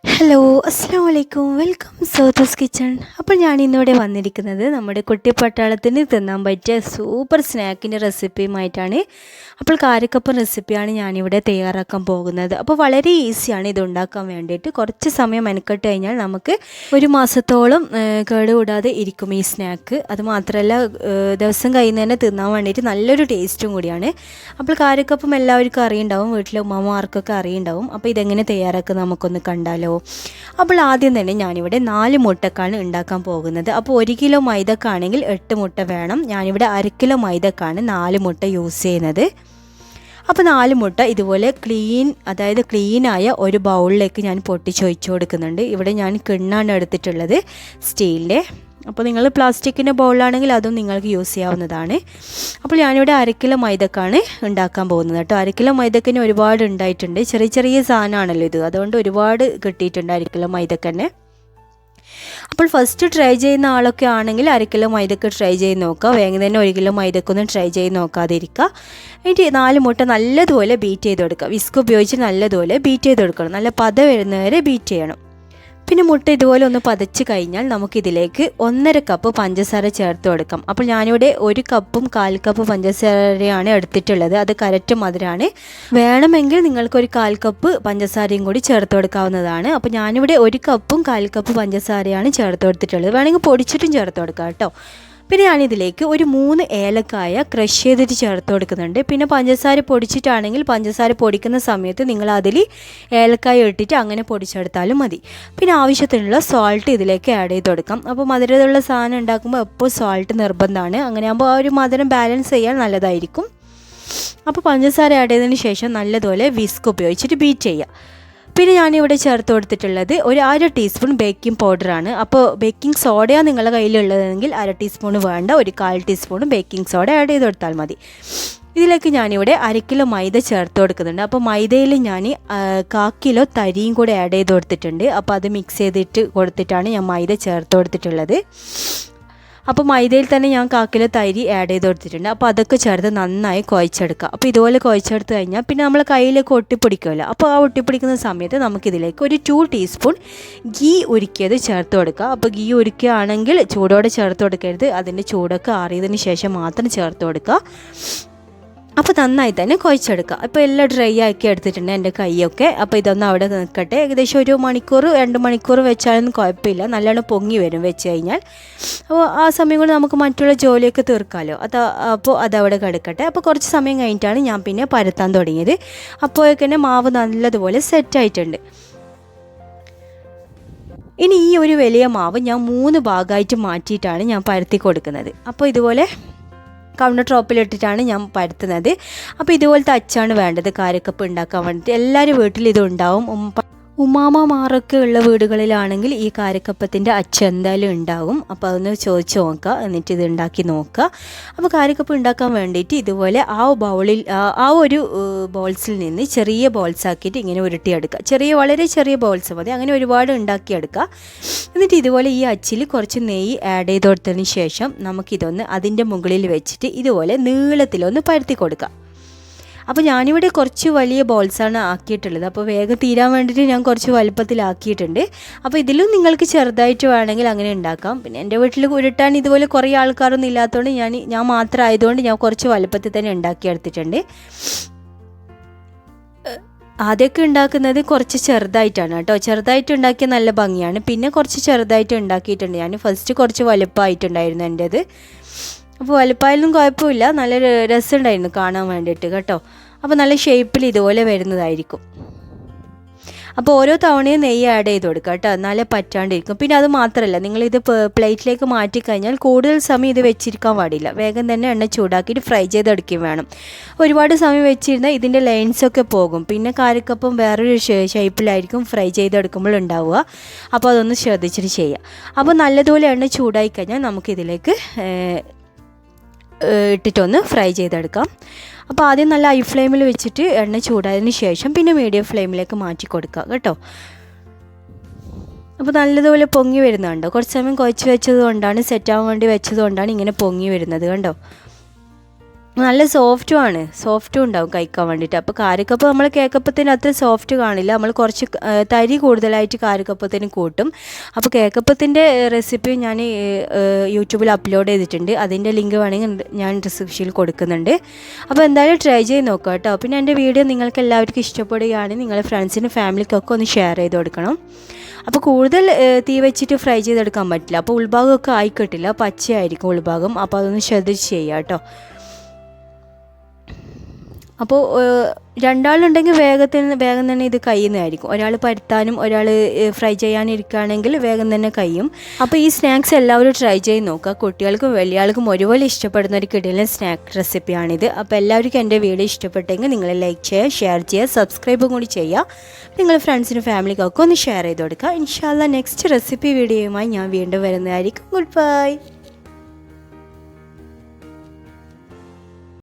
Hello അസ്സാം വലൈക്കും welcome സൗത്തൂസ് kitchen. അപ്പോൾ ഞാൻ ഇന്നിവിടെ വന്നിരിക്കുന്നത് നമ്മുടെ കുട്ടിപ്പട്ടാളത്തിന് തിന്നാൻ പറ്റിയ സൂപ്പർ സ്നാക്കിൻ്റെ റെസിപ്പിയുമായിട്ടാണ്. അപ്പോൾ കാരക്കപ്പം റെസിപ്പിയാണ് ഞാനിവിടെ തയ്യാറാക്കാൻ പോകുന്നത്. അപ്പോൾ വളരെ ഈസിയാണ് ഇത് ഉണ്ടാക്കാൻ വേണ്ടിയിട്ട്. കുറച്ച് സമയം മെനക്കെട്ട് കഴിഞ്ഞാൽ നമുക്ക് ഒരു മാസത്തോളം കേടുകൂടാതെ ഇരിക്കും ഈ സ്നാക്ക്. അതുമാത്രമല്ല ദിവസം കഴിയുന്ന തന്നെ തിന്നാൻ വേണ്ടിയിട്ട് നല്ലൊരു ടേസ്റ്റും കൂടിയാണ്. അപ്പോൾ കാരക്കപ്പം എല്ലാവർക്കും അറിയുണ്ടാവും, വീട്ടിലെ ഉമ്മമാർക്കൊക്കെ അറിയുണ്ടാവും. അപ്പോൾ ഇതെങ്ങനെ തയ്യാറാക്കുക നമുക്കൊന്ന് കണ്ടാലോ. അപ്പോൾ ആദ്യം തന്നെ ഞാനിവിടെ 4 മുട്ടക്കാണ് ഉണ്ടാക്കാൻ പോകുന്നത്. അപ്പോൾ 1 കിലോ മൈദക്കാണെങ്കിൽ 8 മുട്ട വേണം. ഞാനിവിടെ 1/2 കിലോ മൈദക്കാണ് 4 മുട്ട യൂസ് ചെയ്യുന്നത്. അപ്പോൾ 4 മുട്ട ഇതുപോലെ ക്ലീനായ ഒരു ബൗളിലേക്ക് ഞാൻ പൊട്ടിച്ചൊഴിച്ച് കൊടുക്കുന്നുണ്ട്. ഇവിടെ ഞാൻ കിണ്ണാണ് എടുത്തിട്ടുള്ളത്, സ്റ്റീലിൻ്റെ. അപ്പോൾ നിങ്ങൾ പ്ലാസ്റ്റിക്കിൻ്റെ ബൗളാണെങ്കിൽ അതും നിങ്ങൾക്ക് യൂസ് ചെയ്യാവുന്നതാണ്. അപ്പോൾ ഞാനിവിടെ 1/2 കിലോ മൈദക്കാണ് ഉണ്ടാക്കാൻ പോകുന്നത് കേട്ടോ. 1/2 കിലോ മൈദക്കിന് ഒരുപാട് ഉണ്ടായിട്ടുണ്ട്. ചെറിയ ചെറിയ സാധനമാണല്ലോ ഇത്, അതുകൊണ്ട് ഒരുപാട് കിട്ടിയിട്ടുണ്ട് 1/2 കിലോ മൈദക്കന്നെ. അപ്പോൾ ഫസ്റ്റ് ട്രൈ ചെയ്യുന്ന ആളൊക്കെ ആണെങ്കിൽ 1/2 കിലോ മൈദക്ക് ട്രൈ ചെയ്ത് നോക്കുക. വേഗം തന്നെ 1 കിലോ മൈദക്കൊന്നും ട്രൈ ചെയ്ത് നോക്കാതിരിക്കുക. എന്നിട്ട് 4 മുട്ട നല്ലതുപോലെ ബീറ്റ് ചെയ്ത് കൊടുക്കുക. വിസ്ക് ഉപയോഗിച്ച് നല്ലതുപോലെ ബീറ്റ് ചെയ്ത് കൊടുക്കണം. നല്ല പത വരുന്നവരെ ബീറ്റ് ചെയ്യണം. പിന്നെ മുട്ട ഇതുപോലെ ഒന്ന് പതച്ച് കഴിഞ്ഞാൽ നമുക്കിതിലേക്ക് 1.5 കപ്പ് പഞ്ചസാര ചേർത്ത് കൊടുക്കാം. അപ്പോൾ ഞാനിവിടെ 1 കപ്പും 1/4 കപ്പ് പഞ്ചസാരയാണ് എടുത്തിട്ടുള്ളത്. അത് കറക്റ്റ് മധുരമാണ്. വേണമെങ്കിൽ നിങ്ങൾക്ക് 1/4 കപ്പ് പഞ്ചസാരയും കൂടി ചേർത്ത് കൊടുക്കാവുന്നതാണ്. അപ്പോൾ ഞാനിവിടെ 1 കപ്പും 1/4 കപ്പ് പഞ്ചസാരയാണ് ചേർത്ത് കൊടുത്തിട്ടുള്ളത്. വേണമെങ്കിൽ പൊടിച്ചിട്ടും ചേർത്ത് കൊടുക്കാം കേട്ടോ. പിന്നെ ഞാനിതിലേക്ക് 3 ഏലക്കായ ക്രഷ് ചെയ്തിട്ട് ചേർത്ത് കൊടുക്കുന്നുണ്ട്. പിന്നെ പഞ്ചസാര പൊടിച്ചിട്ടാണെങ്കിൽ പഞ്ചസാര പൊടിക്കുന്ന സമയത്ത് നിങ്ങൾ അതിൽ ഏലക്കായ ഇട്ടിട്ട് അങ്ങനെ പൊടിച്ചെടുത്താലും മതി. പിന്നെ ആവശ്യത്തിനുള്ള സോൾട്ട് ഇതിലേക്ക് ആഡ് ചെയ്ത് കൊടുക്കാം. അപ്പോൾ മധുരമുള്ള സാധനം ഉണ്ടാക്കുമ്പോൾ എപ്പോൾ സോൾട്ട് നിർബന്ധമാണ്. അങ്ങനെ ആകുമ്പോൾ ആ ഒരു മധുരം ബാലൻസ് ചെയ്യാൻ നല്ലതായിരിക്കും. അപ്പോൾ പഞ്ചസാര ആഡ് ചെയ്തതിന് ശേഷം നല്ലതുപോലെ വിസ്ക് ഉപയോഗിച്ചിട്ട് ബീറ്റ് ചെയ്യുക. പിന്നെ ഞാനിവിടെ ചേർത്ത് കൊടുത്തിട്ടുള്ളത് 1/2 ടീസ്പൂൺ ബേക്കിംഗ് പൗഡറാണ്. അപ്പോൾ ബേക്കിംഗ് സോഡയാണ് നിങ്ങളുടെ കയ്യിലുള്ളതെങ്കിൽ 1/2 ടീസ്പൂൺ വേണ്ട, 1/4 ടീസ്പൂൺ ബേക്കിംഗ് സോഡ ആഡ് ചെയ്ത് കൊടുത്താൽ മതി. ഇതിലേക്ക് ഞാനിവിടെ 1/2 കിലോ മൈദ ചേർത്ത് കൊടുക്കുന്നുണ്ട്. അപ്പോൾ മൈദയിൽ ഞാൻ 1/4 കിലോ തരിയും കൂടെ ആഡ് ചെയ്ത് കൊടുത്തിട്ടുണ്ട്. അപ്പോൾ അത് മിക്സ് ചെയ്തിട്ട് കൊടുത്തിട്ടാണ് ഞാൻ മൈദ ചേർത്ത് കൊടുത്തിട്ടുള്ളത്. അപ്പോൾ മൈദയിൽ തന്നെ ഞാൻ 1/4 കിലോ തരി ആഡ് ചെയ്ത് കൊടുത്തിട്ടുണ്ട്. അപ്പോൾ അതൊക്കെ ചേർത്ത് നന്നായി കുഴച്ചെടുക്കുക. അപ്പോൾ ഇതുപോലെ കുഴച്ചെടുത്ത് കഴിഞ്ഞാൽ പിന്നെ നമ്മൾ കയ്യിലേക്ക് ഒട്ടിപ്പിടിക്കുമല്ലോ. അപ്പോൾ ആ ഒട്ടിപ്പിടിക്കുന്ന സമയത്ത് നമുക്കിതിലേക്ക് 2 ടീസ്പൂൺ ഗീ ഉരുക്കിയത് ചേർത്ത് കൊടുക്കുക. അപ്പോൾ ഗീ ഉരുക്കുകയാണെങ്കിൽ ചൂടോടെ ചേർത്ത് കൊടുക്കരുത്, അതിൻ്റെ ചൂടൊക്കെ ആറിയതിന് ശേഷം മാത്രം ചേർത്ത് കൊടുക്കുക. അപ്പോൾ നന്നായി തന്നെ കുഴച്ചെടുക്കുക. അപ്പോൾ എല്ലാം ഡ്രൈ ആക്കി എടുത്തിട്ടുണ്ട് എൻ്റെ കൈയൊക്കെ. അപ്പോൾ ഇതൊന്ന് അവിടെ നിൽക്കട്ടെ. ഏകദേശം 1 മണിക്കൂർ 2 മണിക്കൂർ വെച്ചാലൊന്നും കുഴപ്പമില്ല, നല്ലോണം പൊങ്ങി വരും വെച്ച് കഴിഞ്ഞാൽ. അപ്പോൾ ആ സമയം കൊണ്ട് നമുക്ക് മറ്റുള്ള ജോലിയൊക്കെ തീർക്കാമല്ലോ. അപ്പോൾ അതവിടെ കിടക്കട്ടെ. അപ്പോൾ കുറച്ച് സമയം കഴിഞ്ഞിട്ടാണ് ഞാൻ പിന്നെ പരത്താൻ തുടങ്ങിയത്. അപ്പോഴേക്കന്നെ മാവ് നല്ലതുപോലെ സെറ്റായിട്ടുണ്ട്. ഇനി ഈ ഒരു വലിയ മാവ് ഞാൻ 3 ഭാഗമായിട്ട് മാറ്റിയിട്ടാണ് ഞാൻ പരത്തി കൊടുക്കുന്നത്. അപ്പോൾ ഇതുപോലെ കൗണ്ടർ ടോപ്പിലിട്ടിട്ടാണ് ഞാൻ പരത്തുന്നത്. അപ്പോൾ ഇതുപോലത്തെ അച്ചാണ് വേണ്ടത് കാരക്കപ്പം ഉണ്ടാക്കാൻ വേണ്ടിയിട്ട്. എല്ലാവരും വീട്ടിൽ ഇതുണ്ടാവും. ഉമ്മാമ്മമാരൊക്കെ ഉള്ള വീടുകളിലാണെങ്കിൽ ഈ കാരക്കപ്പത്തിൻ്റെ അച്ച് എന്തായാലും ഉണ്ടാവും. അപ്പോൾ അതൊന്ന് ചോദിച്ച് നോക്കുക, എന്നിട്ട് ഇത് ഉണ്ടാക്കി നോക്കുക. അപ്പോൾ കാരക്കപ്പം ഉണ്ടാക്കാൻ വേണ്ടിയിട്ട് ഇതുപോലെ ആ ഒരു ബോൾസിൽ നിന്ന് ചെറിയ ബോൾസ് ആക്കിയിട്ട് ഇങ്ങനെ ഉരുട്ടിയെടുക്കുക. വളരെ ചെറിയ ബോൾസ് മതി, അങ്ങനെ ഒരുപാട് ഉണ്ടാക്കിയെടുക്കുക. എന്നിട്ട് ഇതുപോലെ ഈ അച്ചിൽ കുറച്ച് നെയ്യ് ആഡ് ചെയ്ത് കൊടുത്തതിന് ശേഷം നമുക്കിതൊന്ന് അതിൻ്റെ മുകളിൽ വെച്ചിട്ട് ഇതുപോലെ നീളത്തിലൊന്ന് പരത്തി കൊടുക്കുക. അപ്പോൾ ഞാനിവിടെ കുറച്ച് വലിയ ബോൾസാണ് ആക്കിയിട്ടുള്ളത്. അപ്പോൾ വേഗം തീരാൻ വേണ്ടിയിട്ട് ഞാൻ കുറച്ച് വലുപ്പത്തിലാക്കിയിട്ടുണ്ട്. അപ്പോൾ ഇതിലും നിങ്ങൾക്ക് ചെറുതായിട്ട് വേണമെങ്കിൽ അങ്ങനെ ഉണ്ടാക്കാം. പിന്നെ എൻ്റെ വീട്ടിൽ ഉരുട്ടാൻ ഇതുപോലെ കുറേ ആൾക്കാരൊന്നും ഇല്ലാത്തതുകൊണ്ട് ഞാൻ മാത്രം ആയതുകൊണ്ട് ഞാൻ കുറച്ച് വലുപ്പത്തിൽ തന്നെ ഉണ്ടാക്കിയെടുത്തിട്ടുണ്ട്. ആദ്യമൊക്കെ ഉണ്ടാക്കുന്നത് കുറച്ച് ചെറുതായിട്ടാണ് കേട്ടോ. ചെറുതായിട്ട് ഉണ്ടാക്കിയാൽ നല്ല ഭംഗിയാണ്. പിന്നെ കുറച്ച് ചെറുതായിട്ട് ഉണ്ടാക്കിയിട്ടുണ്ട് ഞാൻ. ഫസ്റ്റ് കുറച്ച് വലുപ്പമായിട്ടുണ്ടായിരുന്നു എൻ്റേത്. അപ്പോൾ വലുപ്പമായാലും കുഴപ്പമില്ല, നല്ല രസമുണ്ടായിരുന്നു കാണാൻ വേണ്ടിയിട്ട് കേട്ടോ. അപ്പോൾ നല്ല ഷേപ്പിൽ ഇതുപോലെ വരുന്നതായിരിക്കും. അപ്പോൾ ഓരോ തവണയും നെയ്യ് ആഡ് ചെയ്ത് കൊടുക്കുക കേട്ടോ, എന്നാലേ പറ്റാണ്ടിരിക്കും. പിന്നെ അത് മാത്രമല്ല, നിങ്ങളിത് പ്ലേറ്റിലേക്ക് മാറ്റിക്കഴിഞ്ഞാൽ കൂടുതൽ സമയം ഇത് വെച്ചിരിക്കാൻ പാടില്ല. വേഗം തന്നെ എണ്ണ ചൂടാക്കിയിട്ട് ഫ്രൈ ചെയ്തെടുക്കുകയും വേണം. ഒരുപാട് സമയം വെച്ചിരുന്നാൽ ഇതിൻ്റെ ലൈൻസൊക്കെ പോകും. പിന്നെ കാരക്കപ്പം വേറൊരു ഷേപ്പിലായിരിക്കും ഫ്രൈ ചെയ്തെടുക്കുമ്പോൾ ഉണ്ടാവുക. അപ്പോൾ അതൊന്ന് ശ്രദ്ധിച്ചിട്ട് ചെയ്യുക. അപ്പോൾ നല്ലതുപോലെ എണ്ണ ചൂടായി കഴിഞ്ഞാൽ നമുക്കിതിലേക്ക് ഇട്ടിട്ടൊന്ന് ഫ്രൈ ചെയ്തെടുക്കാം. അപ്പോൾ ആദ്യം നല്ല ഹൈ ഫ്ലെയിമിൽ വെച്ചിട്ട് എണ്ണ ചൂടായതിന് ശേഷം പിന്നെ മീഡിയം ഫ്ലെയിമിലേക്ക് മാറ്റി കൊടുക്കുക കേട്ടോ. അപ്പോൾ നല്ലതുപോലെ പൊങ്ങി വരുന്നുണ്ടോ. കുറച്ച് സമയം കുഴച്ച് വെച്ചത് കൊണ്ടാണ്, സെറ്റാകാൻ വേണ്ടി വെച്ചത് കൊണ്ടാണ് ഇങ്ങനെ പൊങ്ങി വരുന്നത് കണ്ടോ. നല്ല സോഫ്റ്റും ഉണ്ടാവും കഴിക്കാൻ വേണ്ടിയിട്ട്. അപ്പോൾ കാരക്കപ്പം നമ്മൾ കേക്കപ്പത്തിന് അത്ര സോഫ്റ്റ് കാണില്ല, നമ്മൾ കുറച്ച് തരി കൂടുതലായിട്ട് കാരക്കപ്പത്തിന് കൂട്ടും. അപ്പോൾ കേക്കപ്പത്തിൻ്റെ റെസിപ്പി ഞാൻ യൂട്യൂബിൽ അപ്ലോഡ് ചെയ്തിട്ടുണ്ട്, അതിൻ്റെ ലിങ്ക് വേണമെങ്കിൽ ഞാൻ ഡിസ്ക്രിപ്ഷനിൽ കൊടുക്കുന്നുണ്ട്. അപ്പോൾ എന്തായാലും ട്രൈ ചെയ്ത് നോക്കാം കേട്ടോ. പിന്നെ എൻ്റെ വീഡിയോ നിങ്ങൾക്ക് എല്ലാവർക്കും ഇഷ്ടപ്പെടുകയാണെങ്കിൽ നിങ്ങളുടെ ഫ്രണ്ട്സിനും ഫാമിലിക്കൊക്കെ ഒന്ന് ഷെയർ ചെയ്ത് കൊടുക്കണം. അപ്പോൾ കൂടുതൽ തീ വെച്ചിട്ട് ഫ്രൈ ചെയ്തെടുക്കാൻ പറ്റില്ല, അപ്പോൾ ഉൾഭാഗമൊക്കെ ആയി കിട്ടില്ല, പച്ചയായിരിക്കും ഉൾഭാഗം. അപ്പോൾ അതൊന്ന് ശ്രദ്ധിച്ച് ചെയ്യാം കേട്ടോ. അപ്പോൾ രണ്ടാളുണ്ടെങ്കിൽ വേഗം തന്നെ ഇത് കഴിയുന്നതായിരിക്കും. ഒരാൾ പരത്താനും ഒരാൾ ഫ്രൈ ചെയ്യാനിരിക്കുകയാണെങ്കിൽ വേഗം തന്നെ കഴിയും. അപ്പോൾ ഈ സ്നാക്സ് എല്ലാവരും ട്രൈ ചെയ്ത് നോക്കുക. കുട്ടികൾക്കും വലിയ ആൾക്കും ഒരുപോലെ ഇഷ്ടപ്പെടുന്ന ഒരു കിടിലൻ സ്നാക്ക് റെസിപ്പിയാണിത്. അപ്പോൾ എല്ലാവർക്കും എൻ്റെ വീഡിയോ ഇഷ്ടപ്പെട്ടെങ്കിൽ നിങ്ങൾ ലൈക്ക് ചെയ്യുക, ഷെയർ ചെയ്യുക, സബ്സ്ക്രൈബും കൂടി ചെയ്യുക. നിങ്ങൾ ഫ്രണ്ട്സിനും ഫാമിലിക്കൊക്കെ ഒന്ന് ഷെയർ ചെയ്ത് കൊടുക്കുക. ഇൻഷാല്ലാ നെക്സ്റ്റ് റെസിപ്പി വീഡിയോയുമായി ഞാൻ വീണ്ടും വരുന്നതായിരിക്കും. Good bye.